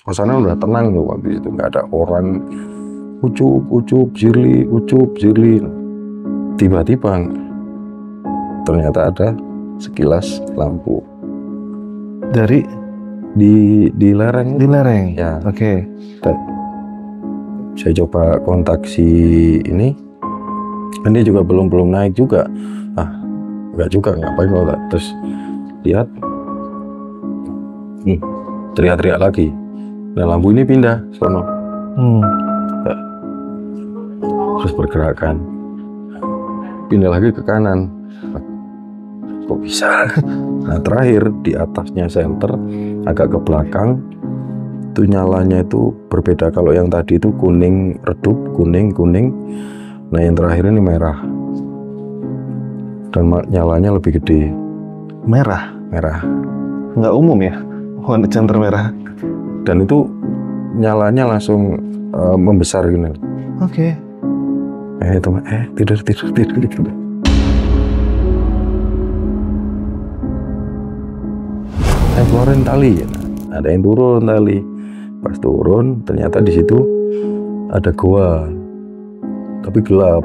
suasana udah tenang tuh waktu itu, nggak ada orang ucup jirli. Tiba-tiba ternyata ada sekilas lampu dari di lereng. di lereng. Ya. Oke. Saya coba kontak si ini, kan dia juga belum naik juga. Enggak juga, ngapain kalau terus lihat teriak-teriak lagi. Nah, lampu ini pindah sono. Terus pergerakan pindah lagi ke kanan. Kok bisa? Nah, terakhir di atasnya senter agak ke belakang itu nyalanya itu berbeda. Kalau yang tadi itu kuning redup, kuning. Nah, yang terakhir ini merah dan nyalanya lebih gede. Merah. Nggak umum ya warna senter merah. Dan itu nyalanya langsung membesar gini. Oke. Tidur. Saya keluarin tali, ada yang turun tali. Pas turun ternyata di situ ada goa, tapi gelap.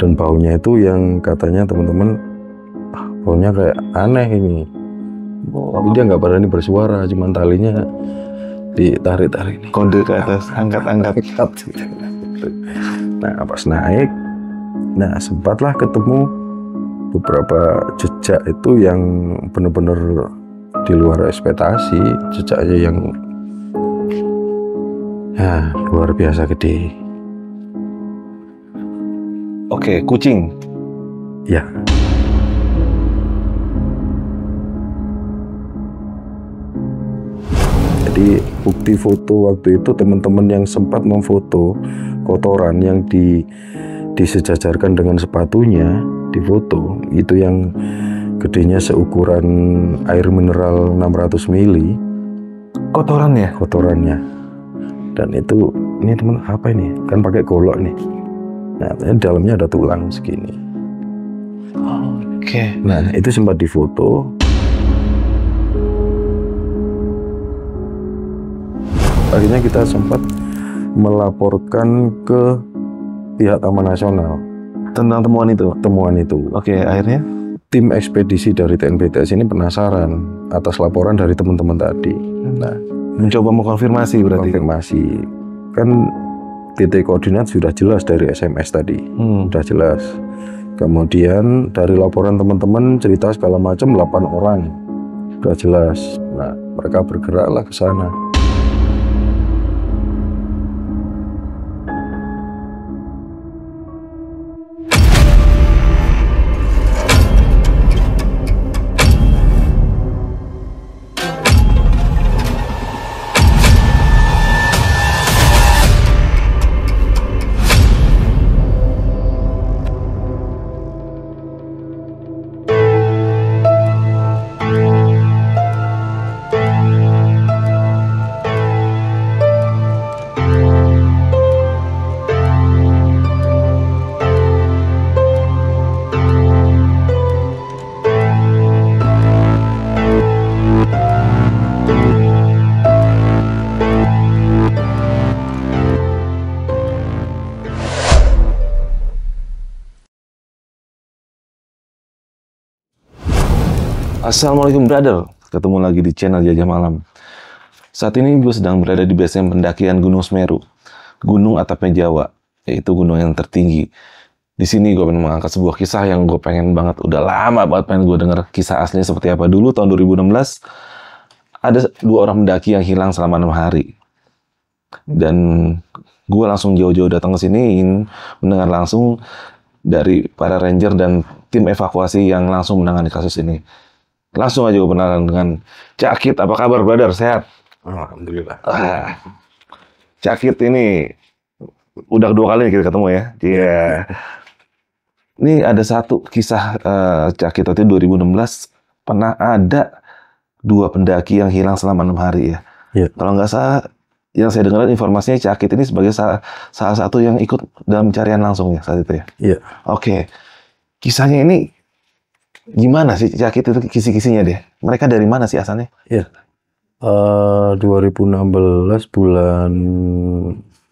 Dan baunya itu yang katanya teman-teman, baunya kayak aneh ini. Tapi dia nggak berani bersuara, cuman talinya ditarik-tarik. Kode ke atas, angkat-angkat. Nah, pas naik, sempatlah ketemu beberapa jejak itu yang benar-benar di luar ekspektasi, jejaknya yang luar biasa gede. Oke, kucing. Ya. Jadi bukti foto waktu itu teman-teman yang sempat memfoto kotoran yang disejajarkan dengan sepatunya di foto itu yang gedenya seukuran air mineral 600 mili. Kotorannya. Dan itu ini teman apa ini? Kan pakai golok nih. Nah, dalamnya ada tulang segini. Oke. Nah, itu sempat difoto. Akhirnya kita sempat melaporkan ke pihak Taman Nasional tentang temuan itu. Oke, akhirnya tim ekspedisi dari TNBTS ini penasaran atas laporan dari teman-teman tadi. Nah, mencoba mengkonfirmasi berarti. Kan titik koordinat sudah jelas dari SMS tadi, sudah jelas. Kemudian dari laporan teman-teman cerita segala macam 8 orang, sudah jelas. Nah, mereka bergeraklah ke sana. Assalamualaikum brother, ketemu lagi di channel Jajah Malam. Saat ini gue sedang berada di base camp pendakian Gunung Semeru, gunung atapnya Jawa, yaitu gunung yang tertinggi. Di sini gue pengen mengangkat sebuah kisah yang gue pengen banget, udah lama banget pengen gue denger kisah aslinya seperti apa. Dulu tahun 2016 ada 2 orang pendaki yang hilang selama 6 hari. Dan gue langsung jauh-jauh datang ke sini ingin mendengar langsung dari para ranger dan tim evakuasi yang langsung menangani kasus ini. Langsung aja gue kenalan dengan Cakit. Apa kabar brother? Sehat? Alhamdulillah. Cakit ini udah 2 kali kita ketemu ya. Iya. Ini ada satu kisah Cakit waktu 2016 pernah ada 2 pendaki yang hilang selama 6 hari ya. Iya. Kalau nggak salah, yang saya dengar informasinya Cakit ini sebagai salah satu yang ikut dalam pencarian langsung ya saat itu ya. Iya. Oke. Kisahnya ini gimana sih Cakit itu kisi-kisinya deh? Mereka dari mana sih asalnya? Iya. 2016 bulan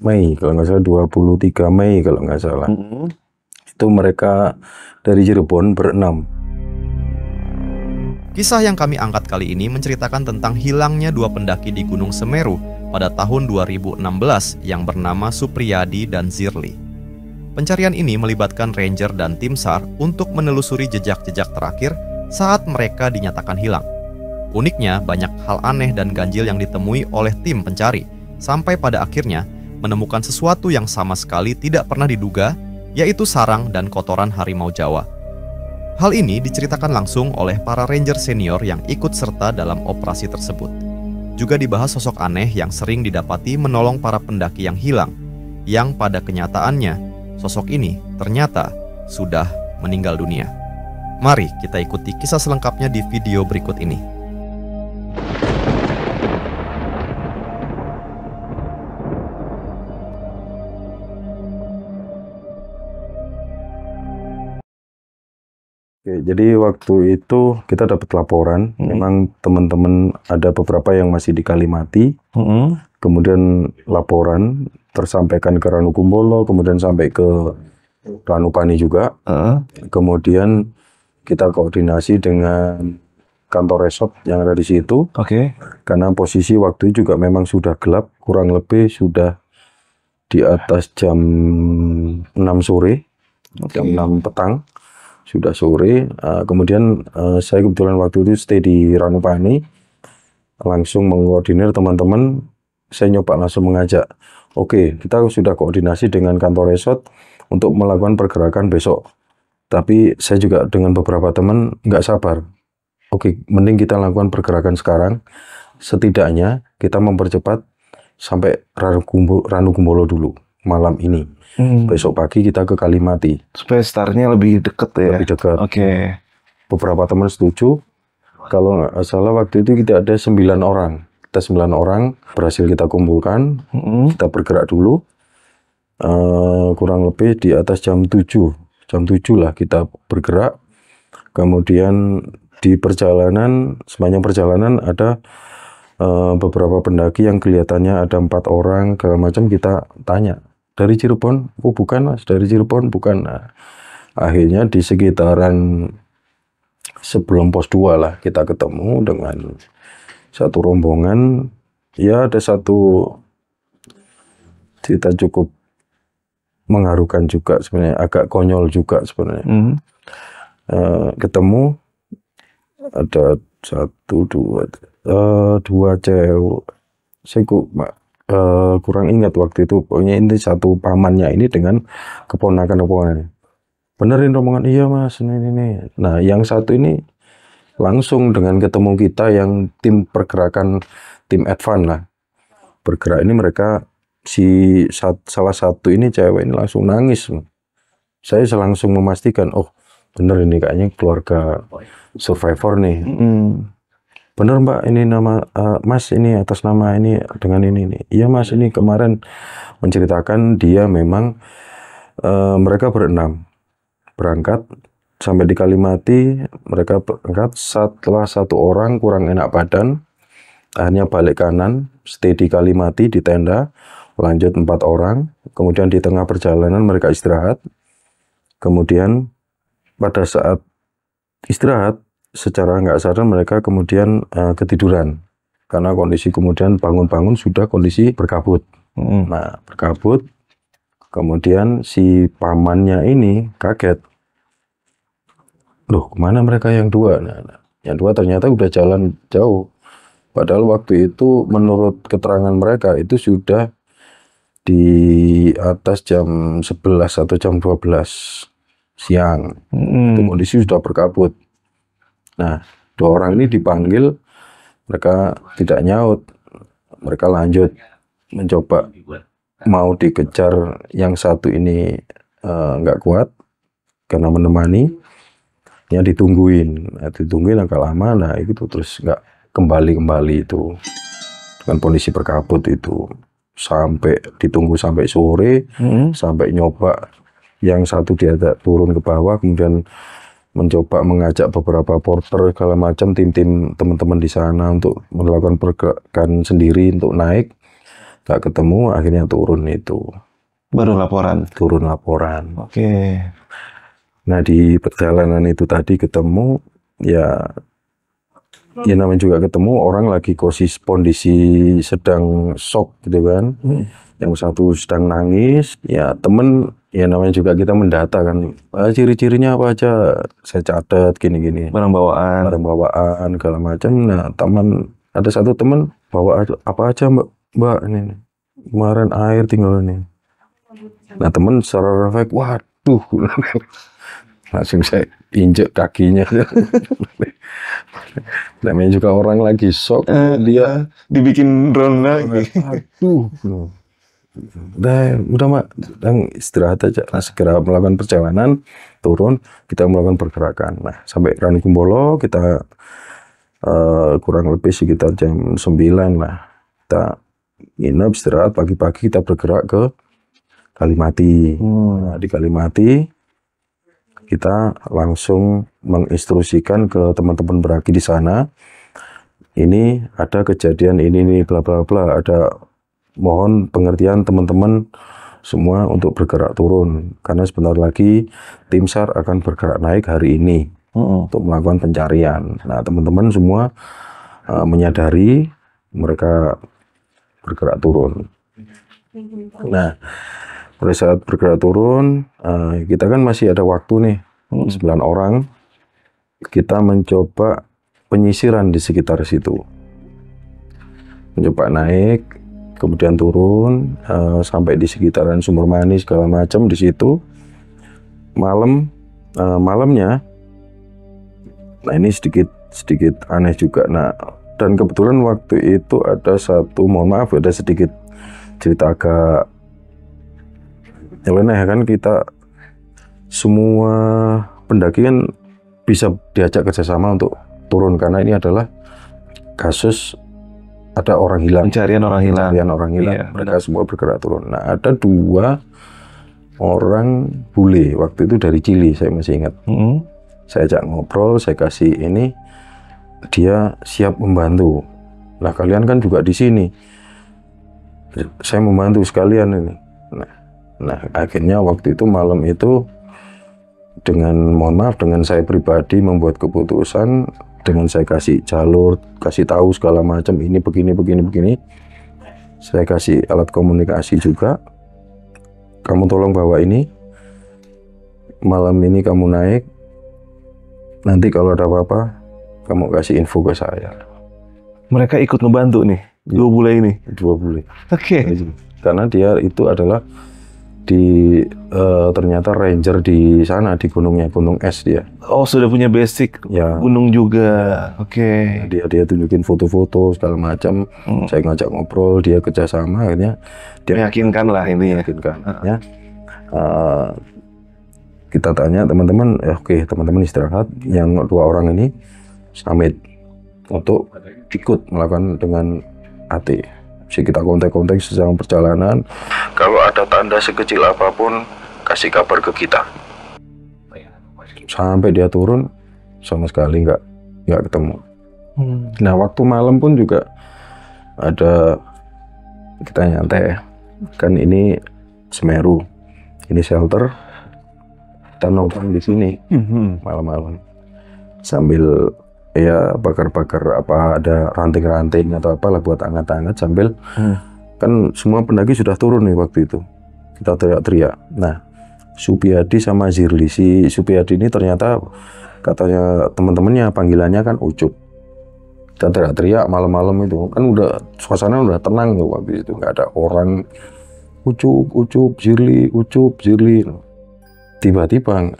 Mei kalau nggak salah, 23 Mei kalau nggak salah. Itu mereka dari Cirebon berenam. Kisah yang kami angkat kali ini menceritakan tentang hilangnya 2 pendaki di Gunung Semeru pada tahun 2016 yang bernama Supriyadi dan Zirli. Pencarian ini melibatkan ranger dan tim SAR untuk menelusuri jejak-jejak terakhir saat mereka dinyatakan hilang. Uniknya, banyak hal aneh dan ganjil yang ditemui oleh tim pencari, sampai pada akhirnya menemukan sesuatu yang sama sekali tidak pernah diduga, yaitu sarang dan kotoran harimau Jawa. Hal ini diceritakan langsung oleh para ranger senior yang ikut serta dalam operasi tersebut. Juga dibahas sosok aneh yang sering didapati menolong para pendaki yang hilang, yang pada kenyataannya, sosok ini ternyata sudah meninggal dunia. Mari kita ikuti kisah selengkapnya di video berikut ini. Oke, jadi waktu itu kita dapat laporan, memang teman-teman ada beberapa yang masih di Kalimati, kemudian laporan tersampaikan ke Ranukumbolo, kemudian sampai ke Ranupani juga, kemudian kita koordinasi dengan kantor resort yang ada di situ, karena posisi waktu itu juga memang sudah gelap, kurang lebih sudah di atas jam 6 sore, jam 6 petang. Sudah sore, kemudian saya kebetulan waktu itu stay di Ranupani, langsung mengkoordinir teman-teman, saya nyoba langsung mengajak, oke, kita sudah koordinasi dengan kantor resort untuk melakukan pergerakan besok, tapi saya juga dengan beberapa teman nggak sabar, oke, mending kita lakukan pergerakan sekarang, setidaknya kita mempercepat sampai Ranukumbolo dulu, malam ini. Besok pagi kita ke Kalimati. Supaya startnya lebih deket ya? Lebih dekat. Beberapa teman setuju. Kalau nggak salah waktu itu kita ada 9 orang. Kita 9 orang berhasil kita kumpulkan. Kita bergerak dulu. Kurang lebih di atas jam 7. Jam 7 lah kita bergerak. Kemudian di perjalanan, sepanjang perjalanan ada beberapa pendaki yang kelihatannya ada 4 orang. Segala macam kita tanya. Dari Cirebon? Oh bukan mas, dari Cirebon bukan. Nah, akhirnya di sekitaran sebelum pos 2 lah kita ketemu dengan satu rombongan. Ya ada satu cerita cukup mengharukan juga sebenarnya, agak konyol juga sebenarnya. Ketemu ada 2 cewek, saya kurang ingat waktu itu, pokoknya ini satu pamannya ini dengan keponakan-keponakannya. Benerin rombongan, iya mas, ini. Nah yang satu ini langsung dengan ketemu kita yang tim pergerakan, tim advance lah, bergerak ini mereka, salah satu ini cewek ini langsung nangis. Saya langsung memastikan, oh bener ini kayaknya keluarga survivor nih. Bener mbak, ini nama mas, ini atas nama ini dengan ini. Iya mas, ini kemarin menceritakan dia memang mereka berenam berangkat sampai di Kalimati. Mereka berangkat setelah 1 orang kurang enak badan, akhirnya balik kanan, stay di Kalimati di tenda, lanjut 4 orang. Kemudian di tengah perjalanan mereka istirahat. Kemudian pada saat istirahat, secara nggak sadar mereka kemudian ketiduran, karena kondisi kemudian bangun-bangun sudah kondisi berkabut. Nah berkabut, kemudian si pamannya ini kaget, loh kemana mereka yang 2? Nah, yang 2 ternyata udah jalan jauh, padahal waktu itu menurut keterangan mereka itu sudah di atas jam 11 atau jam 12 siang. Itu kondisi sudah berkabut. Nah 2 orang ini dipanggil, mereka tidak nyaut, mereka lanjut mencoba mau dikejar. Yang satu ini nggak kuat karena menemani, ya ditungguin agak lama. Nah itu terus nggak kembali itu dengan kondisi berkabut itu, sampai ditunggu sampai sore, sampai nyoba yang satu dia turun ke bawah, kemudian mencoba mengajak beberapa porter segala macam, tim-tim teman-teman di sana untuk melakukan pergerakan sendiri untuk naik, nggak ketemu, akhirnya turun itu. Baru laporan. Turun laporan. Oke. Nah di perjalanan itu tadi ketemu, ya namanya juga ketemu orang lagi kondisi sedang shock gitu kan. Yang satu sedang nangis, ya temen, ya namanya juga kita mendata kan, ciri-cirinya apa aja, saya catat gini-gini. Barang bawaan. Segala macam. Nah ada satu temen bawa apa aja mbak ini, kemarin air tinggal ini. Nah temen secara refleks, waduh, langsung saya injek kakinya. Namanya juga orang lagi shock, dia dibikin drone lagi. Aduh. Udah mak, istirahat aja. Nah, segera melakukan perjalanan, turun, kita melakukan pergerakan. Nah, sampai Ranikumbolo kita kurang lebih sekitar jam 9 lah. Kita nginep, istirahat, pagi-pagi kita bergerak ke Kalimati. Nah, di Kalimati kita langsung menginstruksikan ke teman-teman beraki di sana. Ini ada kejadian ini bla bla bla, ada, mohon pengertian teman-teman semua untuk bergerak turun, karena sebentar lagi tim SAR akan bergerak naik hari ini untuk melakukan pencarian. Nah teman-teman semua menyadari, mereka bergerak turun. Nah pada saat bergerak turun, kita kan masih ada waktu nih, 9 orang, kita mencoba penyisiran di sekitar situ, mencoba naik, kemudian turun sampai di sekitaran Sumber Manis segala macam di situ. Malamnya, nah ini sedikit aneh juga. Nah dan kebetulan waktu itu ada satu, mohon maaf ada sedikit cerita agak nyeleneh kan, kita semua pendaki kan bisa diajak kerjasama untuk turun karena ini adalah kasus ada orang hilang, pencarian orang hilang. Iya, mereka semua bergerak turun. Nah ada 2 orang bule waktu itu dari Chili, saya masih ingat. Saya ajak ngobrol, saya kasih ini, dia siap membantu. Nah kalian kan juga di sini, saya membantu sekalian ini. Nah akhirnya waktu itu malam itu, dengan mohon maaf, dengan saya pribadi membuat keputusan, dengan saya kasih jalur, kasih tahu segala macam, ini begini. Saya kasih alat komunikasi juga. Kamu tolong bawa ini. Malam ini kamu naik. Nanti kalau ada apa-apa, kamu kasih info ke saya. Mereka ikut ngebantu nih, 2 bule ini. 2 bule. Oke. Karena dia itu adalah ternyata ranger di sana, di gunungnya, gunung es dia. Oh sudah punya basic ya. Gunung juga. Oke. Dia tunjukin foto-foto segala macam. Saya ngajak ngobrol, dia kerjasama, akhirnya dia meyakinkan lah ini. Meyakinkan. Ya. Kita tanya teman-teman, oke, teman-teman istirahat. Yang 2 orang ini samit untuk ikut melakukan dengan AT. Jadi kita kontak-kontak sedang perjalanan. Kalau ada tanda sekecil apapun, kasih kabar ke kita. Sampai dia turun, sama sekali nggak ketemu. Nah waktu malam pun juga ada, kita nyantai, kan ini Semeru, ini shelter, kita nongkrong di sini malam-malam sambil ya bakar-bakar apa, ada ranting-ranting atau apalah buat hangat-hangat sambil kan semua pendaki sudah turun nih waktu itu. Kita teriak-teriak. Nah, Supiyadi sama Zirli, si Supiyadi ini ternyata katanya teman-temannya panggilannya kan Ucup. Kita teriak-teriak malam-malam itu kan udah suasana udah tenang tuh waktu itu, nggak ada orang. Ucup, Zirli, Ucup, Zirli. Tiba-tiba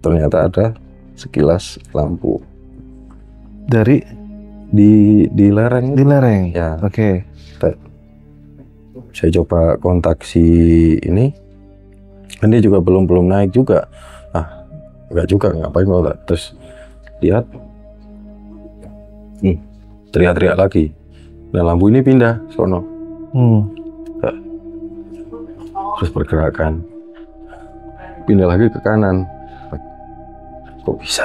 ternyata ada sekilas lampu dari di lereng. Di lereng. Ya. Oke. Saya coba kontak si ini, kan dia juga belum naik juga. Enggak juga, ngapain mau tak. Terus lihat, teriak-teriak lagi. Nah lampu ini pindah sono. Terus pergerakan, pindah lagi ke kanan. kok bisa.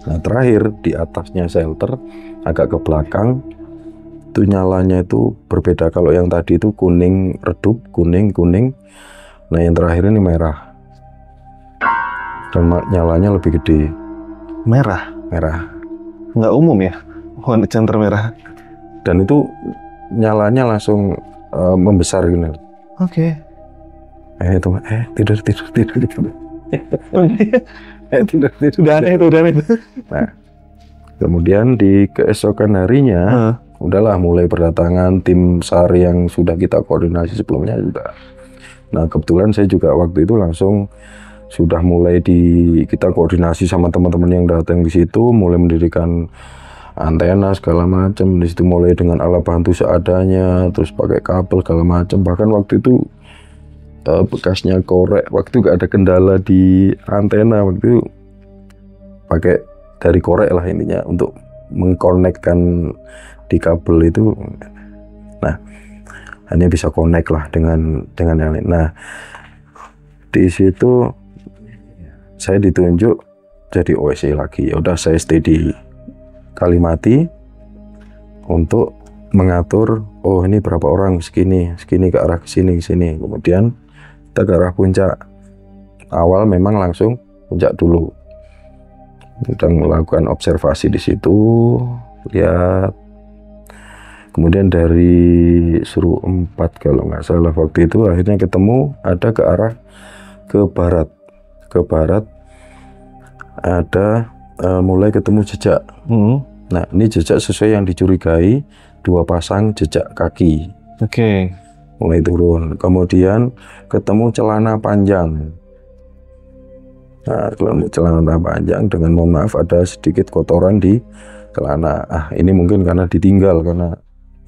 Nah terakhir di atasnya shelter agak ke belakang itu nyalanya itu berbeda. Kalau yang tadi itu kuning redup, kuning. Nah yang terakhir ini merah dan nyalanya lebih gede. Merah. Nggak umum ya warna center merah. Dan itu nyalanya langsung membesar gini. Oke. Tidur. Tidur. Udah aneh itu. Nah, kemudian di keesokan harinya, udahlah mulai berdatangan tim SAR yang sudah kita koordinasi sebelumnya juga. Nah, kebetulan saya juga waktu itu langsung sudah mulai kita koordinasi sama teman-teman yang datang di situ, mulai mendirikan antena segala macam. Di situ mulai dengan alat bantu seadanya, terus pakai kabel segala macam. Bahkan waktu itu bekasnya korek, waktu gak ada kendala di antena, waktu itu pakai dari korek lah intinya untuk mengkonekkan di kabel itu. Nah hanya bisa connect lah dengan yang lain. Nah di situ saya ditunjuk jadi OSC lagi. Ya udah, saya stay di Kalimati untuk mengatur, oh ini berapa orang, segini ke arah kesini. Kemudian kita ke arah puncak. Awal memang langsung puncak dulu. Kita melakukan observasi di situ, lihat. Kemudian dari Seru 4 kalau nggak salah waktu itu akhirnya ketemu ada ke arah ke barat ada mulai ketemu jejak. Nah ini jejak sesuai yang dicurigai, 2 pasang jejak kaki. Oke. Mulai turun, kemudian ketemu celana panjang. Nah, celana panjang dengan mohon maaf ada sedikit kotoran di celana. Ini mungkin karena ditinggal, karena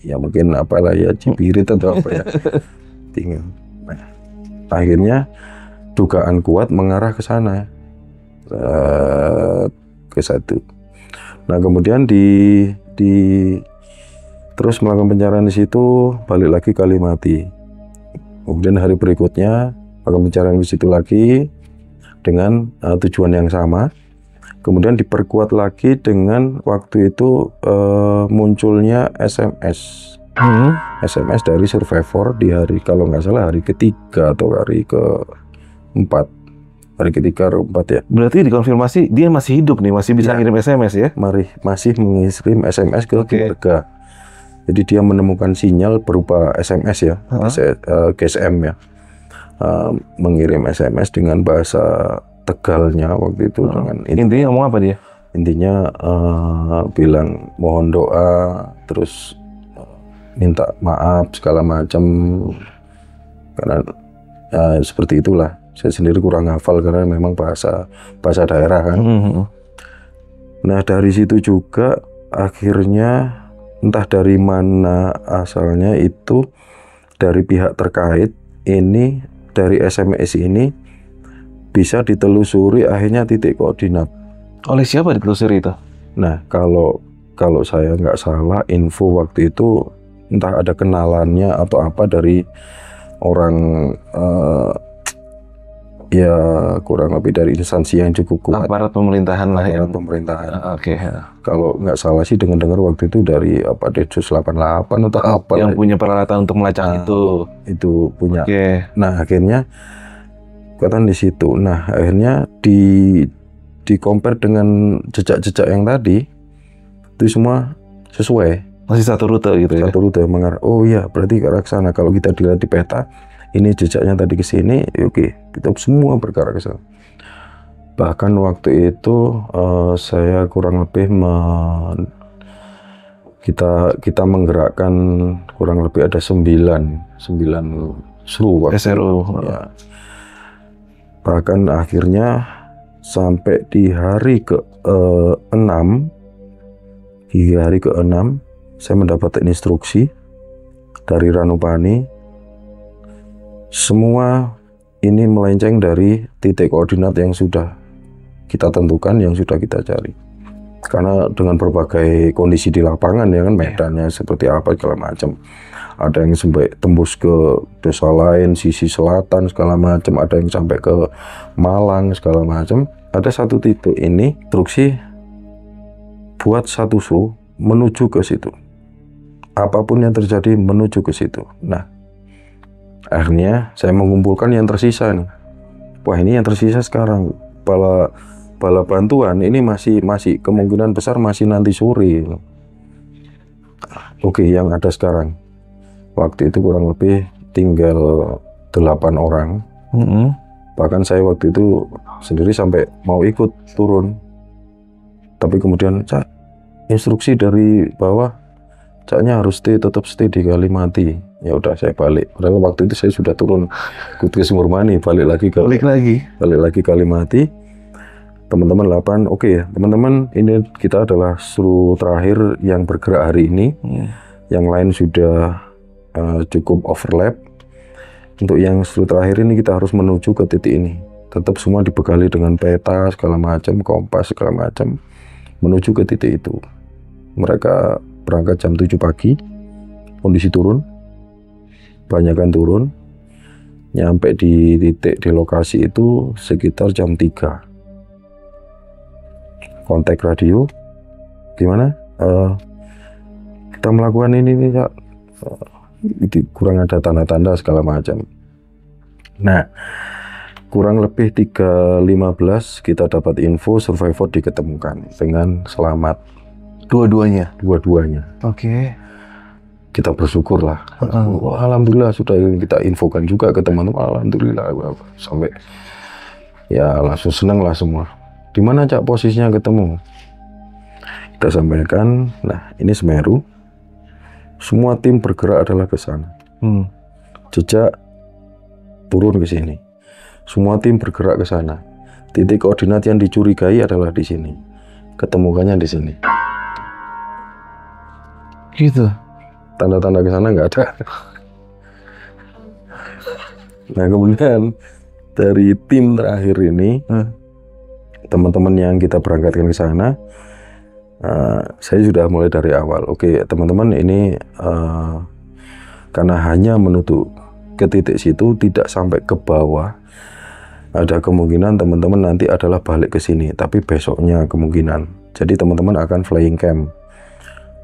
ya mungkin apalah ya, cipirit atau apa ya. Tinggal. Nah, akhirnya dugaan kuat mengarah ke sana. Ke satu. Nah, kemudian terus melakukan pencarian di situ, balik lagi ke Kalimati. Kemudian hari berikutnya melakukan pencarian di situ lagi dengan tujuan yang sama. Kemudian diperkuat lagi dengan waktu itu munculnya SMS. SMS dari survivor di hari, kalau nggak salah hari ketiga atau hari keempat. Hari ketiga atau keempat ya. Berarti dikonfirmasi dia masih hidup nih, masih bisa ngirim SMS ya? Masih mengirim SMS ke keluarga. Jadi dia menemukan sinyal berupa SMS ya, GSM ya, mengirim SMS dengan bahasa Tegalnya waktu itu. Dengan intinya ngomong apa dia? Intinya bilang mohon doa, terus minta maaf segala macam, karena seperti itulah. Saya sendiri kurang hafal karena memang bahasa daerah kan. Nah dari situ juga akhirnya entah dari mana asalnya itu dari pihak terkait ini, dari SMS ini bisa ditelusuri akhirnya titik koordinat. Oleh siapa ditelusuri itu? Nah kalau saya nggak salah info waktu itu entah ada kenalannya atau apa dari orang ya kurang lebih dari instansi yang cukup kuat. Aparat pemerintahan lah ya. Pemerintahan. Oke. Kalau nggak salah sih dengar waktu itu dari apa Densus 88 atau apa. Yang punya peralatan untuk melacak itu punya. Oke. Nah akhirnya kekuatan di situ. Nah akhirnya di compare dengan jejak-jejak yang tadi itu semua sesuai. Masih satu rute gitu ya. Satu rute mengarah. Oh iya berarti ke arah sana. Kalau kita dilihat di peta, ini jejaknya tadi ke sini, oke, kita semua bergerak ke sana. Bahkan waktu itu saya kurang lebih kita menggerakkan kurang lebih ada 9 SRU. Ya. Bahkan akhirnya sampai di hari ke-6, saya mendapatkan instruksi dari Ranupani. Semua ini melenceng dari titik koordinat yang sudah kita tentukan, yang sudah kita cari. Karena dengan berbagai kondisi di lapangan ya kan, medannya seperti apa segala macam. Ada yang sampai tembus ke desa lain, sisi selatan segala macam. Ada yang sampai ke Malang segala macam. ada satu titik ini instruksi buat satu sru menuju ke situ. Apapun yang terjadi menuju ke situ. Nah, akhirnya saya mengumpulkan yang tersisa nih. Wah, ini yang tersisa sekarang. Bala bantuan ini masih kemungkinan besar masih nanti sore. Oke, yang ada sekarang. Waktu itu kurang lebih tinggal 8 orang. Bahkan saya waktu itu sendiri sampai mau ikut turun. Tapi kemudian, Cak, instruksi dari bawah, Caknya harus tetap stay di Kalimati. Ya udah, saya balik. Padahal waktu itu saya sudah turun ke Sumurmani, balik lagi Kalimati. Teman-teman 8, oke ya, teman-teman, ini kita adalah sru terakhir yang bergerak hari ini. Yang lain sudah cukup overlap. Untuk yang sru terakhir ini kita harus menuju ke titik ini. Tetap semua dibekali dengan peta segala macam, kompas segala macam, menuju ke titik itu. Mereka berangkat jam 7 pagi, kondisi turun, banyakan turun, nyampe di titik di lokasi itu sekitar jam 3. Kontak radio, gimana? Kita melakukan ini Cak. Kurang ada tanda-tanda segala macam. Nah, kurang lebih 3.15 kita dapat info survivor diketemukan dengan selamat. Dua-duanya? Dua-duanya. Oke. Kita bersyukur lah. Alhamdulillah sudah kita infokan juga ke teman-teman. Alhamdulillah. Sampai ya langsung senang lah semua. Di mana Cak posisinya ketemu? Kita sampaikan, nah ini Semeru. Semua tim bergerak adalah ke sana. Jejak turun ke sini. Semua tim bergerak ke sana. Titik koordinat yang dicurigai adalah di sini. Ketemukannya di sini. Gitu. Tanda-tanda ke sana nggak ada. Nah, kemudian dari tim terakhir ini, teman-teman yang kita berangkatkan ke sana, saya sudah mulai dari awal. Oke, teman-teman, ini karena hanya menuju ke titik situ, tidak sampai ke bawah. Ada kemungkinan teman-teman nanti adalah balik ke sini, tapi besoknya kemungkinan. Jadi teman-teman akan flying camp.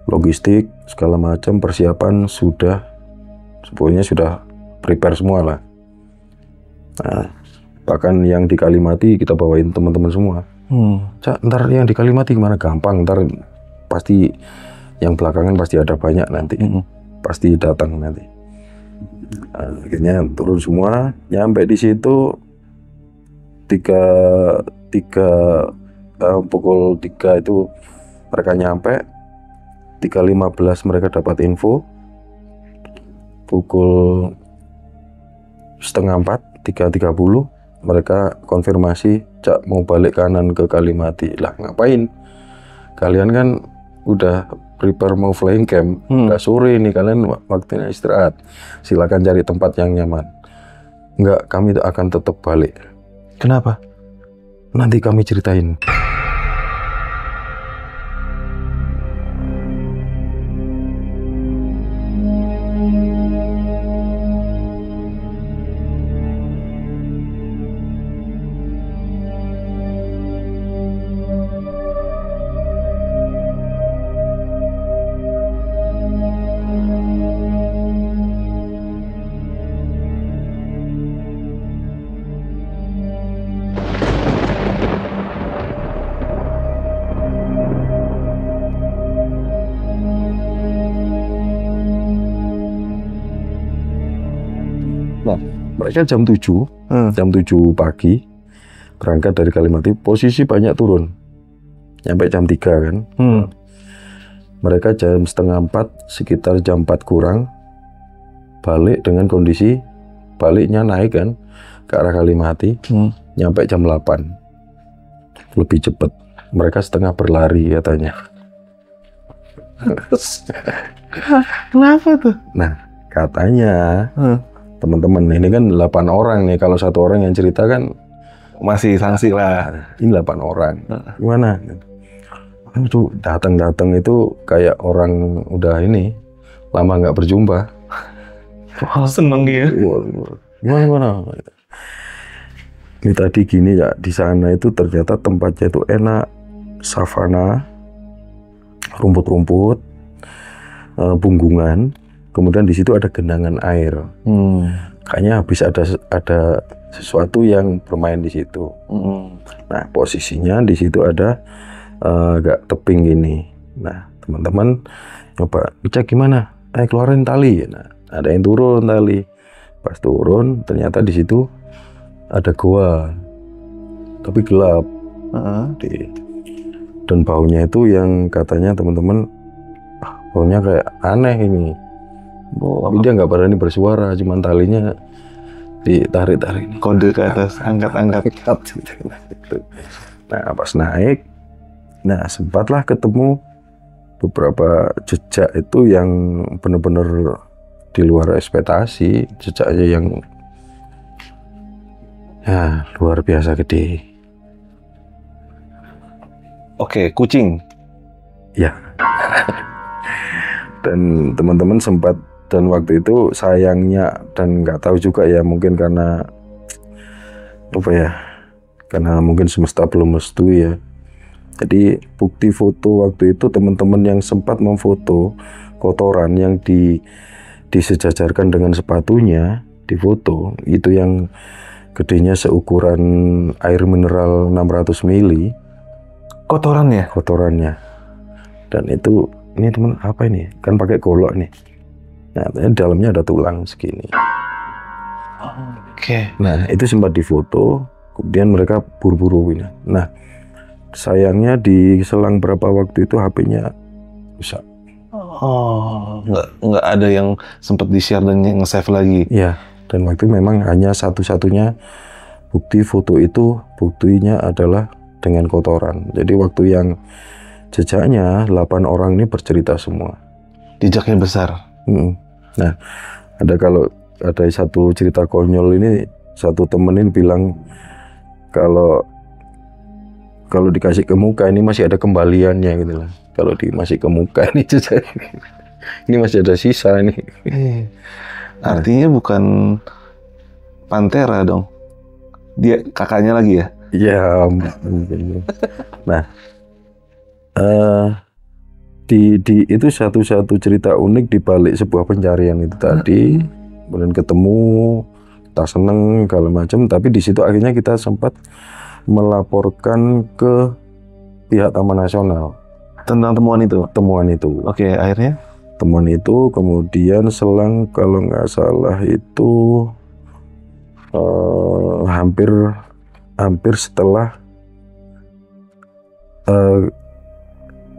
Logistik segala macam persiapan sudah prepare semua lah. Nah, bahkan yang di Kalimati kita bawain teman-teman semua. Cak, ntar yang di Kalimati gimana? Gampang, ntar pasti yang belakangan pasti ada banyak nanti. Pasti datang nanti. Nah, akhirnya turun semua, nyampe di situ pukul 3 itu mereka nyampe. 3.15 mereka dapat info, pukul 3:30, 3.30 mereka konfirmasi, Cak mau balik kanan ke Kalimati. Lah ngapain? Kalian kan udah prepare mau flying camp, udah sore ini, kalian waktunya istirahat. Silakan cari tempat yang nyaman. Enggak, kami akan tetap balik. Kenapa? Nanti kami ceritain. Nah, mereka jam 7 pagi berangkat dari Kalimati, posisi banyak turun. Nyampe jam 3 kan. Mereka jam 3:30, sekitar jam 4 kurang, balik dengan kondisi baliknya naik kan ke arah Kalimati. Nyampe jam 8. Lebih cepat. Mereka setengah berlari katanya. Kenapa tuh? Nah, katanya teman-teman, ini kan 8 orang nih. Kalau satu orang yang cerita kan masih sanksi lah. Ini 8 orang. Gimana? Itu datang-datang itu kayak orang udah ini lama nggak berjumpa. Seneng ya. Gimana? Ini tadi gini ya, di sana itu ternyata tempatnya itu enak, savana, rumput-rumput, bunggungan, kemudian di situ ada genangan air. Kayaknya habis ada sesuatu yang bermain di situ. Nah, posisinya di situ ada agak tebing gini. Nah, teman-teman coba cek gimana? Keluarin tali. Nah, ada yang turun tali. Pas turun, ternyata di situ ada goa, tapi gelap. Dan baunya itu yang katanya teman-teman, baunya kayak aneh ini. Tapi dia nggak berani bersuara, cuman talinya ditarik-tarik. Kode ke atas, angkat-angkat. Nah, pas naik, nah sempatlah ketemu beberapa jejak itu yang benar-benar di luar ekspektasi, jejaknya yang ya luar biasa gede. Oke, kucing. Ya. Dan teman-teman sempat, dan waktu itu sayangnya, dan nggak tahu juga ya, mungkin karena apa ya, karena mungkin semesta belum merestui ya. Jadi bukti foto waktu itu teman-teman yang sempat memfoto kotoran yang disejajarkan dengan sepatunya di foto itu yang gedenya seukuran air mineral 600 mili. Kotorannya. Dan itu, ini teman apa ini? Kan pakai golok nih. Nah, dalamnya ada tulang segini. Oke. Nah, itu sempat difoto, kemudian mereka buru-buru ini. Nah, sayangnya di selang berapa waktu itu HP-nya rusak. Nggak ada yang sempat di-share dan nge-save lagi. Iya, dan waktu memang hanya satu-satunya bukti foto itu, buktinya adalah dengan kotoran. Jadi waktu yang jejaknya 8 orang ini bercerita semua. Jejaknya besar. Nah, kalau ada satu cerita konyol ini, satu temenin bilang kalau dikasih ke muka ini masih ada kembaliannya gitu lah. Kalau masih ke muka ini jejak ini masih ada sisa ini. Artinya bukan Pantera dong. Dia kakaknya lagi ya? Iya. Nah, itu satu-satu cerita unik di balik sebuah pencarian itu tadi. Kemudian ketemu, kita seneng segala macam, tapi di situ akhirnya kita sempat melaporkan ke pihak Taman Nasional tentang temuan itu. Oke, akhirnya temuan itu kemudian selang kalau nggak salah itu hampir setelah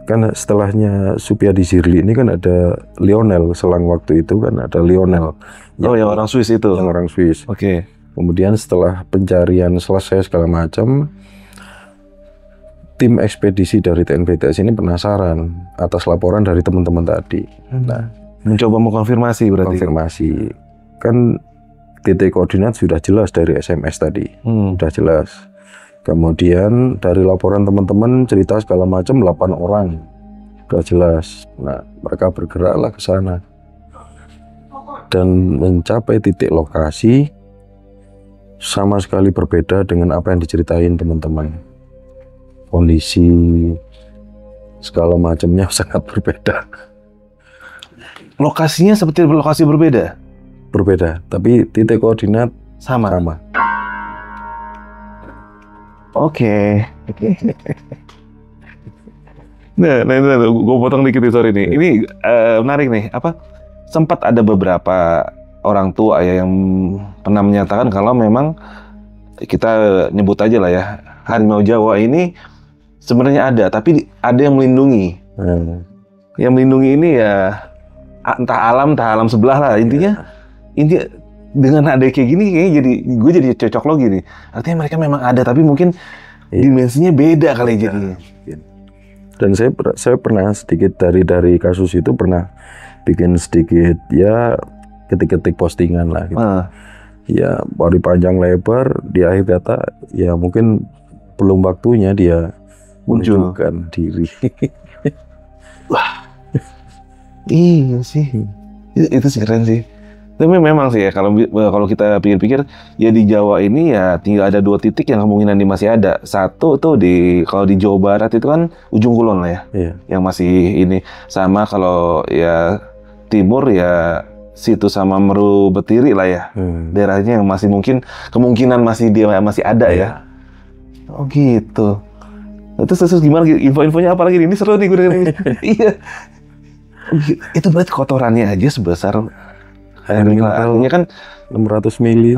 kan setelahnya Supyadi Zirli ini kan ada Lionel, selang waktu itu kan ada Lionel. Yang orang Swiss itu. Yang orang Swiss. Oke. Kemudian setelah pencarian selesai segala macam, tim ekspedisi dari TNBTS ini penasaran atas laporan dari teman-teman tadi. Nah, mencoba mengkonfirmasi berarti. Konfirmasi. Kan titik koordinat sudah jelas dari SMS tadi. Sudah jelas. Kemudian dari laporan teman-teman cerita segala macam 8 orang. Sudah jelas. Nah, mereka bergeraklah ke sana. Dan mencapai titik lokasi sama sekali berbeda dengan apa yang diceritain teman-teman. Kondisi segala macamnya sangat berbeda. Lokasinya seperti lokasi berbeda? Berbeda, tapi titik koordinat sama. Oke. Nah, gue potong dikit sorry nih. Ini menarik nih. Sempat ada beberapa orang tua ya yang pernah menyatakan kalau memang kita nyebut aja lah ya, harimau Jawa ini sebenarnya ada, tapi ada yang melindungi. Yang melindungi ini ya entah alam sebelah lah. Intinya dengan ada kayak gini kayaknya gue jadi cocok logi nih. Artinya mereka memang ada, tapi mungkin dimensinya beda kali jadi. Dan saya pernah sedikit dari kasus itu pernah bikin sedikit ya ketik-ketik postingan lah gitu. Ya dari panjang lebar di akhir kata ya mungkin belum waktunya dia menunjukkan diri. Wah, iya sih, itu sih keren sih. Tapi memang sih ya kalau kita pikir-pikir ya di Jawa ini ya tinggal ada 2 titik yang kemungkinan di masih ada. Satu tuh kalau di Jawa Barat itu kan Ujung Kulon lah ya, Iya. yang masih ini. Sama kalau ya timur ya situ sama Meru Betiri lah ya, daerahnya yang masih kemungkinan masih ada ya. Oh gitu. Terus gimana info-infonya apa lagi ini seru nih gue dengerin. Iya. Itu berarti kotorannya aja sebesar Air mineral artinya kan 600 mili.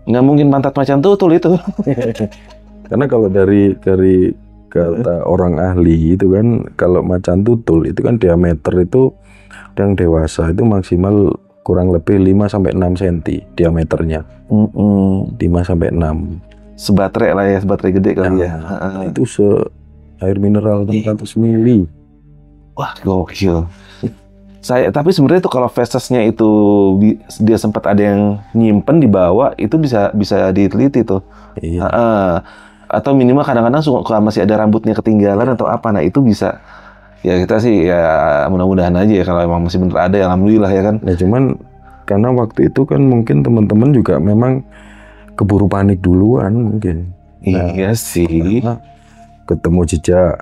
Nggak mungkin pantat macan tutul itu. Karena kalau dari kata orang ahli itu kan, kalau macan tutul itu kan diameter itu yang dewasa itu maksimal kurang lebih 5-6 cm diameternya. 5-6. Sebaterai lah ya, sebaterai gede kali ya. Itu air mineral 600 mili. Wah, gokil. Tapi sebenarnya tuh kalau fesesnya itu dia sempat ada yang nyimpen di bawah, itu bisa diteliti tuh. Iya. Atau minimal kadang-kadang suka masih ada rambutnya ketinggalan atau apa. Nah, itu bisa. Ya kita sih ya mudah-mudahan aja ya kalau emang masih bener ada ya alhamdulillah ya kan. Ya cuman karena waktu itu kan mungkin teman-teman juga memang keburu panik duluan mungkin. Iya sih. Ketemu jejak.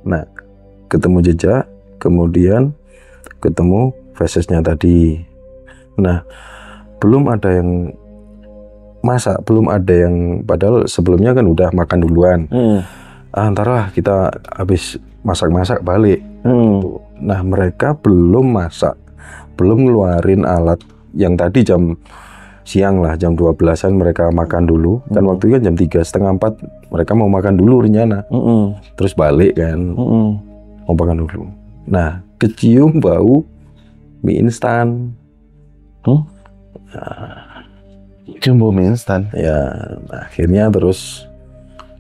Nah, ketemu jejak, kemudian ketemu fesesnya tadi. Nah, belum ada yang masak, belum ada yang padahal sebelumnya kan udah makan duluan. Antara kita habis masak-masak balik. Nah, mereka belum masak, belum ngeluarin alat yang tadi jam siang lah, jam 12-an mereka makan dulu. Kan waktu itu kan jam 3:30-4 mereka mau makan dulu rencana. Terus balik kan. Mau makan dulu. Nah, kecium bau mie instan. Cium bau mie instan. Ya, nah, akhirnya terus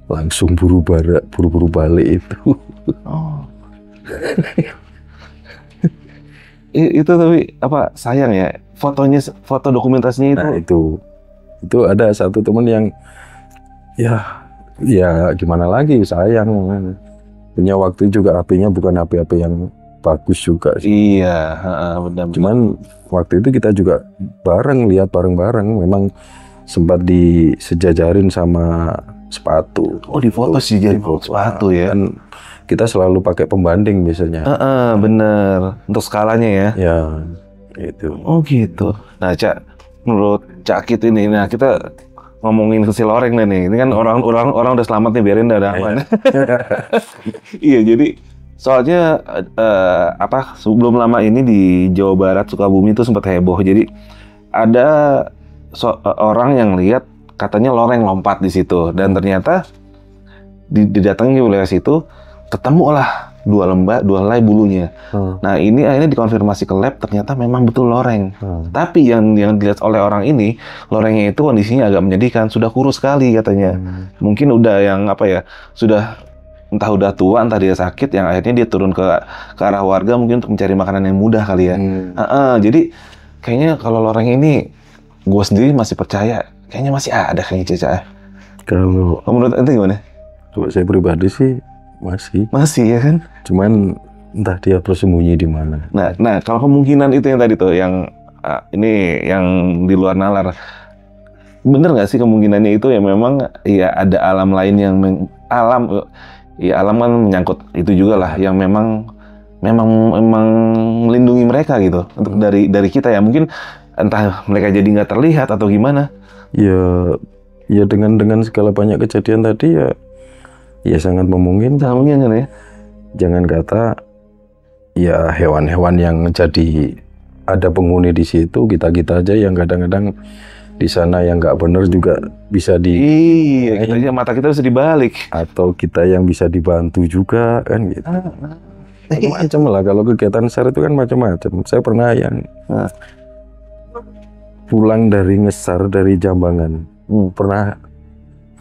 langsung buru-buru balik itu. Itu tapi apa sayang ya, foto dokumentasinya itu. Nah, itu ada satu teman yang ya gimana lagi, sayang. Punya waktu juga HP-nya bukan HP yang bagus juga sih. Iya, benar. Cuman waktu itu kita juga lihat bareng-bareng, memang sempat disejajarin sama sepatu. Oh, di foto sih jadi sepatu ya. Kan kita selalu pakai pembanding biasanya. Bener. Untuk skalanya ya. Ya, itu. Oh gitu. Nah, Cak, menurut Cak Kit ini, nah kita ngomongin ke si Loreng nih. Ini kan orang udah selamat nih, biarin udah aman. Iya, jadi soalnya sebelum lama ini di Jawa Barat Sukabumi itu sempat heboh. Jadi ada orang yang lihat katanya Loreng lompat di situ dan ternyata didatangi wilayah situ ketemulah 2 helai bulunya. Nah, ini akhirnya dikonfirmasi ke lab, ternyata memang betul Loreng. Tapi yang dilihat oleh orang ini, Lorengnya itu kondisinya agak menyedihkan, sudah kurus sekali katanya. Mungkin udah yang entah udah tua, entah dia sakit, yang akhirnya dia turun ke arah warga mungkin untuk mencari makanan yang mudah kali ya. Jadi kayaknya kalau Loreng ini, gue sendiri masih percaya, kayaknya masih ada kayaknya Caca. Kalau menurut ente gimana? Kalau saya pribadi sih masih ya kan? Cuman entah dia bersembunyi di mana. Nah kalau kemungkinan itu yang tadi tuh, yang ini yang di luar nalar, bener nggak sih kemungkinannya itu ya memang ya ada alam lain yang alam kan menyangkut itu juga lah, yang memang melindungi mereka gitu untuk dari kita ya, mungkin entah mereka jadi nggak terlihat atau gimana. Ya dengan segala banyak kejadian tadi ya sangat memungkinkan ya. Jangan kata ya hewan-hewan yang jadi ada penghuni di situ, kita aja yang kadang-kadang di sana yang nggak bener juga bisa Iya, kita mata kita bisa dibalik. Atau kita yang bisa dibantu juga kan gitu. Macam-macam lah, kalau kegiatan SAR itu kan macam-macam. Saya pernah yang pulang dari ngesar dari Jambangan. Pernah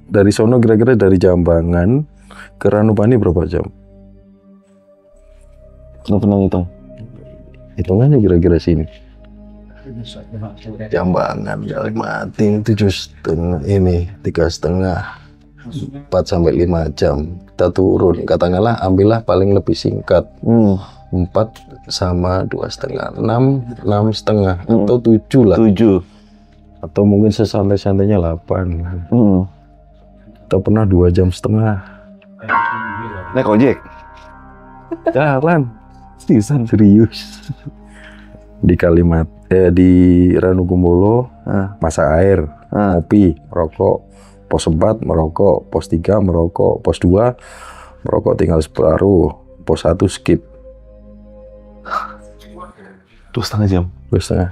dari sono kira-kira dari Jambangan ke Ranupani berapa jam? Nggak pernah ngitung. Hitungannya kira-kira sini. Jambangan Kalimantan 7,5 ini 3,5 4 sampai 5 jam kita turun, katakanlah ambillah paling lebih singkat 4 sama 2,5, 6,5 atau 7 lah. 7. Atau mungkin sesantai-santainya 8. Atau pernah 2,5 jam. Naik ojek? Jalan. Serius. Di di Ranukumbolo, masak air, ngopi, merokok, pos 4 merokok, pos 3 merokok, pos 2 merokok tinggal separuh, pos 1 skip. 2,5 jam. 2,5.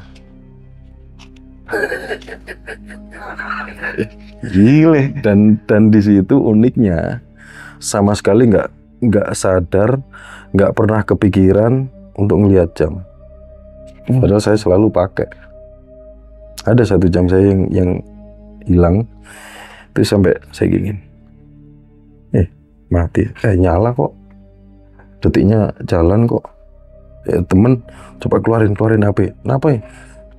Gile. Dan di situ uniknya sama sekali nggak sadar, nggak pernah kepikiran untuk ngelihat jam. Padahal saya selalu pakai. Ada 1 jam saya yang hilang, itu sampai saya gini. Mati. Nyala kok. Detiknya jalan kok. Temen, coba keluarin HP. Kenapa ya?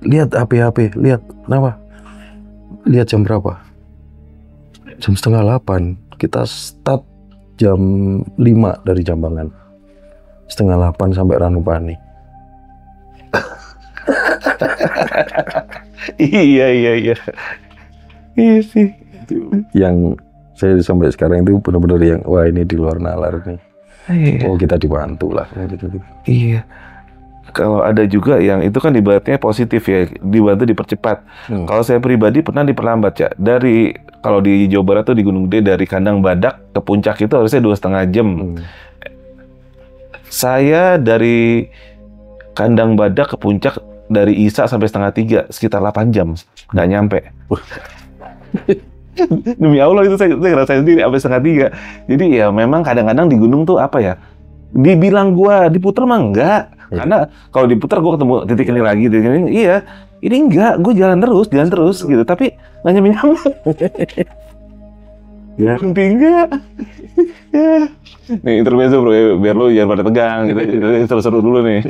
Lihat HP, lihat. Kenapa? Lihat jam berapa? Jam 7:30. Kita start jam 5 dari Jambangan. 7:30 sampai Ranupani. Iya. Iya sih. Yang saya sampai sekarang itu benar-benar yang wah ini di luar nalar nih. Oh kita dibantu lah. Iya. Kalau ada juga yang itu kan ibaratnya positif ya, dibantu dipercepat. Kalau saya pribadi pernah diperlambat ya. Dari kalau di Jawa Barat tuh di Gunung Gede dari Kandang Badak ke puncak itu harusnya 2,5 jam. Saya dari Kandang Badak ke puncak dari Isa sampai 2:30 sekitar 8 jam, nggak nyampe. Demi Allah itu saya ngerasain sendiri sampai 2:30. Jadi ya memang kadang-kadang di gunung tuh apa ya? Dibilang gua diputer mah enggak. Karena kalau diputer gua ketemu titik ini lagi, titik ini. Iya, ini enggak, gua jalan terus gitu. Tapi nggak nyampe. Ya, enggak. Ya. Nih intermezzo bro, biar lu jangan pada tegang gitu. Seru-seru dulu nih.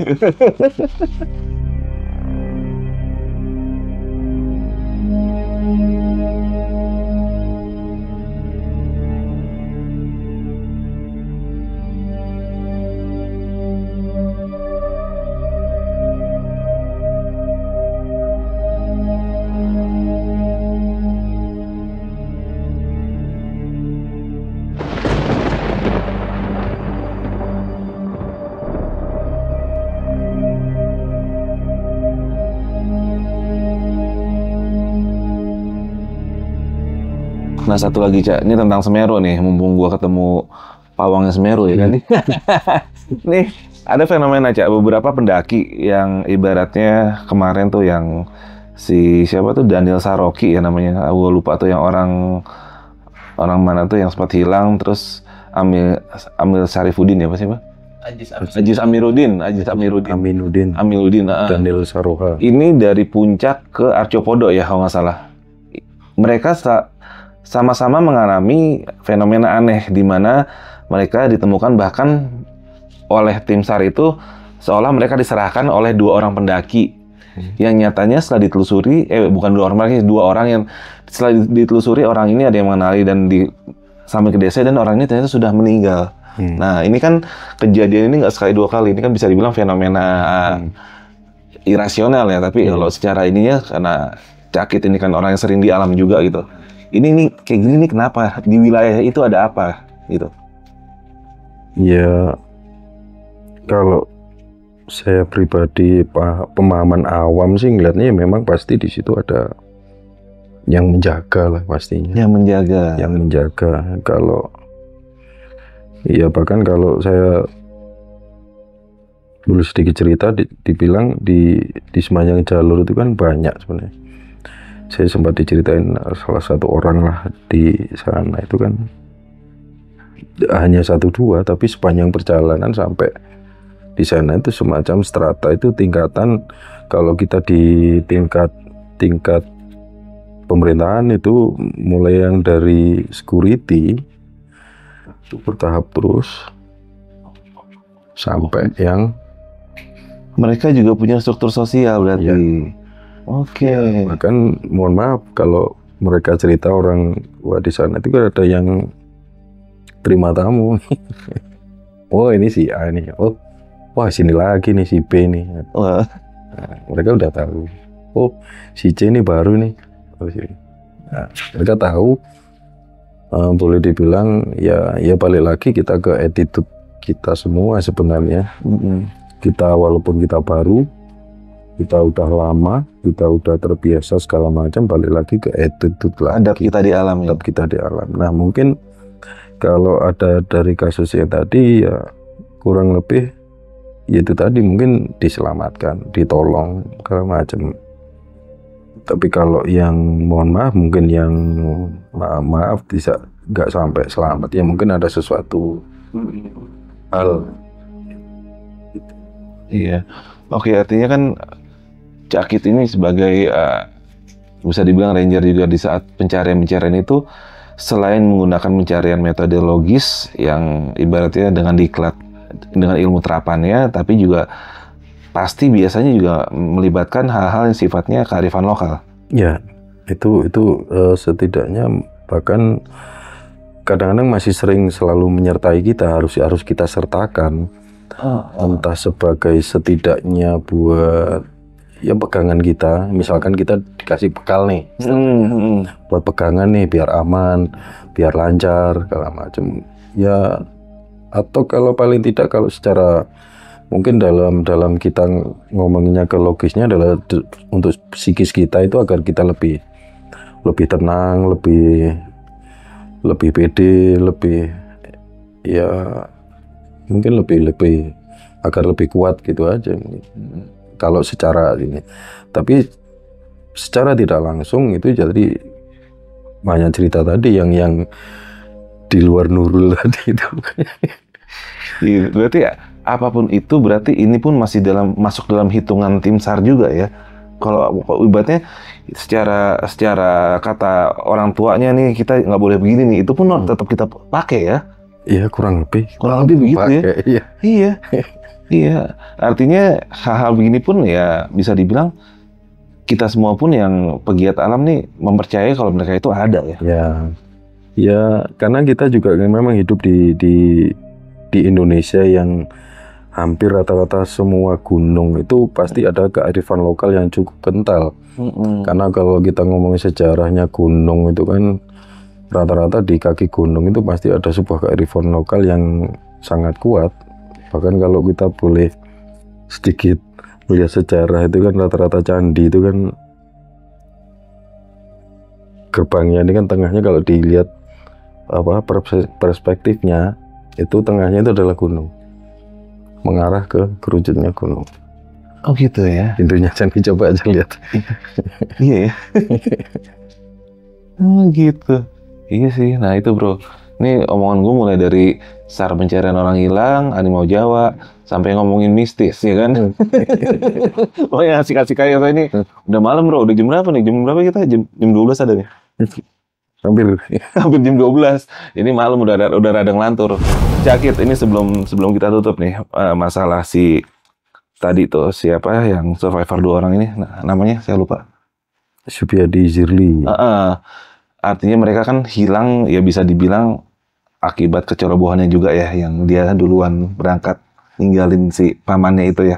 Nah satu lagi Cak, ini tentang Semeru nih, mumpung gua ketemu pawangnya Semeru ya kan. Nih ada fenomena Cak, beberapa pendaki yang ibaratnya kemarin tuh yang si siapa tuh Daniel Saroki ya namanya, gua lupa tuh yang orang mana tuh yang sempat hilang, terus Amil Syarifuddin ya apa sih Pak? Ajis Amiruddin. Daniel Saroha. Ini dari puncak ke Arcopodo ya kalau nggak salah. Mereka sama-sama mengalami fenomena aneh di mana mereka ditemukan bahkan oleh tim SAR itu seolah mereka diserahkan oleh 2 orang pendaki yang nyatanya setelah ditelusuri bukan 2 orang lagi, 2 orang yang setelah ditelusuri orang ini ada yang mengenali dan sampai ke desa dan orang ini ternyata sudah meninggal. Nah ini kan kejadian ini nggak sekali 2 kali, ini kan bisa dibilang fenomena irasional ya, tapi kalau secara ininya karena sakit ini kan orang yang sering di alam juga gitu. Ini nih kayak gini nih kenapa di wilayah itu ada apa gitu? Ya kalau saya pribadi pemahaman awam sih ngeliatnya ya memang pasti di situ ada yang menjaga lah pastinya. Yang menjaga. Kalau ya bahkan kalau saya dulu sedikit cerita dibilang di sepanjang jalur itu kan banyak sebenarnya. Saya sempat diceritain salah satu orang lah di sana itu kan hanya 1-2, tapi sepanjang perjalanan sampai di sana itu semacam strata itu tingkatan. Kalau kita di tingkat pemerintahan itu mulai yang dari security itu bertahap terus sampai yang mereka juga punya struktur sosial berarti. Ya. Oke. Ya, bahkan mohon maaf kalau mereka cerita orang wah di sana itu kan ada yang terima tamu. Oh ini si A ini. Oh wah sini lagi nih si B nih. Wah. Nah, mereka udah tahu. Oh si C ini baru nih. Nah, mereka tahu. Boleh dibilang ya balik lagi kita ke attitude kita semua sebenarnya. Kita walaupun kita baru, kita udah lama, kita udah terbiasa segala macam, balik lagi ke attitude lagi. Adab kita di alam ya. Adab kita di alam. Nah mungkin kalau ada dari kasus yang tadi ya kurang lebih ya itu tadi mungkin diselamatkan, ditolong segala macam. Tapi kalau yang mohon maaf mungkin yang maaf bisa nggak sampai selamat ya mungkin ada sesuatu hal. Iya. Oke, artinya kan Cakit ini sebagai bisa dibilang ranger juga di saat pencarian itu selain menggunakan pencarian metodologis yang ibaratnya dengan diklat dengan ilmu terapannya, tapi juga pasti biasanya juga melibatkan hal-hal yang sifatnya kearifan lokal. Ya, itu setidaknya bahkan kadang-kadang masih sering selalu menyertai kita, harus kita sertakan. Entah sebagai setidaknya buat ya pegangan kita, misalkan kita dikasih bekal nih, buat pegangan nih biar aman, biar lancar, segala macam. Ya, atau kalau paling tidak kalau secara mungkin dalam kita ngomonginnya ke logisnya adalah untuk psikis kita itu agar kita lebih tenang, lebih pede, lebih ya mungkin lebih agar lebih kuat gitu aja. Kalau secara ini, tapi secara tidak langsung itu jadi banyak cerita tadi yang di luar Nurul tadi itu. Berarti apapun itu berarti ini pun masih masuk dalam hitungan tim SAR juga ya. Kalau ibaratnya secara kata orang tuanya nih kita nggak boleh begini nih, itu pun tetap kita pakai ya. Iya kurang lebih begitu pakai, ya. Iya. Artinya hal-hal begini pun ya bisa dibilang kita semua pun yang pegiat alam nih mempercayai kalau mereka itu ada ya. Ya karena kita juga memang hidup di Indonesia yang hampir rata-rata semua gunung itu pasti ada kearifan lokal yang cukup kental. Karena kalau kita ngomongin sejarahnya gunung itu kan rata-rata di kaki gunung itu pasti ada sebuah kearifan lokal yang sangat kuat. Bahkan kalau kita boleh sedikit melihat sejarah itu kan rata-rata candi itu kan gerbangnya ini kan tengahnya kalau dilihat perspektifnya itu tengahnya itu adalah gunung mengarah ke kerucutnya gunung. Oh gitu ya. Intinya candi coba aja lihat. Iya ya. Oh gitu. Iya sih. Nah itu bro. Ini omongan gue mulai dari SAR pencarian orang hilang, harimau Jawa, sampai ngomongin mistis ya kan. Oh ya asik-asik kayak ini. Udah malam bro. Udah jam berapa nih? Jam berapa kita? Jam 12 ada nih. Hampir jam 12. Ini malam udah rada ngelantur. Cakit, ini sebelum kita tutup nih masalah si tadi tuh siapa yang survivor 2 orang ini, namanya saya lupa. Supyadi Zirli. Artinya mereka kan hilang ya bisa dibilang akibat kecerobohannya juga ya, yang dia duluan berangkat ninggalin si pamannya itu ya.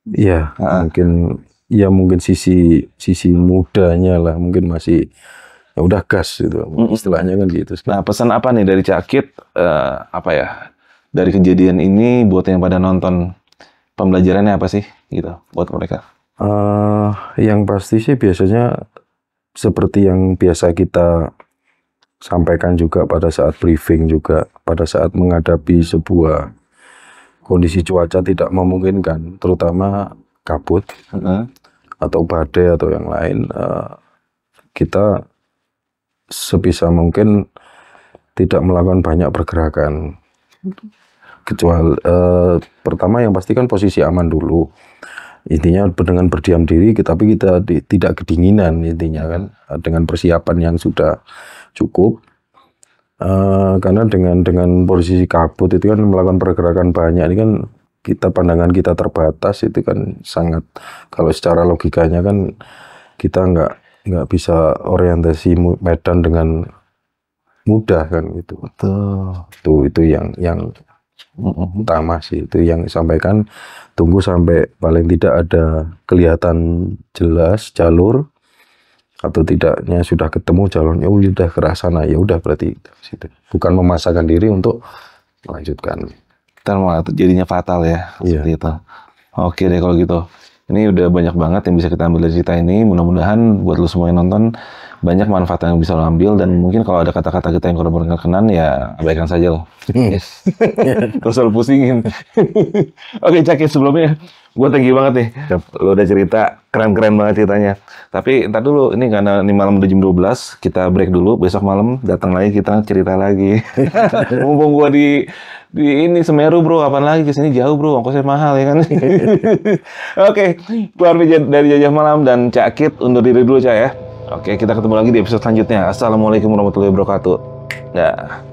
Iya, mungkin sisi mudanya lah, mungkin masih ya udah gas gitu, istilahnya kan gitu. Nah, pesan apa nih dari Cakit dari kejadian ini buat yang pada nonton, pembelajarannya apa sih gitu buat mereka? Yang pasti sih biasanya seperti yang biasa kita sampaikan juga pada saat briefing juga, pada saat menghadapi sebuah kondisi cuaca tidak memungkinkan, terutama kabut atau badai atau yang lain, kita sebisa mungkin tidak melakukan banyak pergerakan. Kecuali pertama yang pasti kan posisi aman dulu. Intinya dengan berdiam diri, tapi kita tidak kedinginan intinya kan, dengan persiapan yang sudah cukup. Karena dengan posisi kabut itu kan melakukan pergerakan banyak, ini kan pandangan kita terbatas, itu kan sangat, kalau secara logikanya kan kita nggak bisa orientasi medan dengan mudah kan gitu. Betul. Itu yang utama sih itu yang disampaikan. Tunggu sampai paling tidak ada kelihatan jelas jalur atau tidaknya sudah ketemu jalurnya, udah ke arah sana, ya udah berarti situ. Bukan memaksakan diri untuk melanjutkan. Ntar malah jadinya fatal ya. Iya. Seperti itu. Oke deh kalau gitu. Ini udah banyak banget yang bisa kita ambil dari cerita ini. Mudah-mudahan buat lu semua yang nonton banyak manfaat yang bisa lo ambil, dan mungkin kalau ada kata-kata kita yang kurang berkenan ya abaikan saja loh. Yes. Terus lo pusingin. Oke Cak, sebelumnya gue thank you banget nih. Lo udah cerita keren-keren banget ceritanya. Tapi ntar dulu, ini karena ini malam udah jam 12, kita break dulu. Besok malam datang lagi kita cerita lagi. Mumpung gue di ini Semeru bro, apaan lagi kesini jauh bro, ongkosnya mahal ya kan. Oke, gue Arfi dari Jajah Malam dan Cak Kid undur diri dulu Cak ya. Oke, kita ketemu lagi di episode selanjutnya. Assalamualaikum warahmatullahi wabarakatuh. Dah.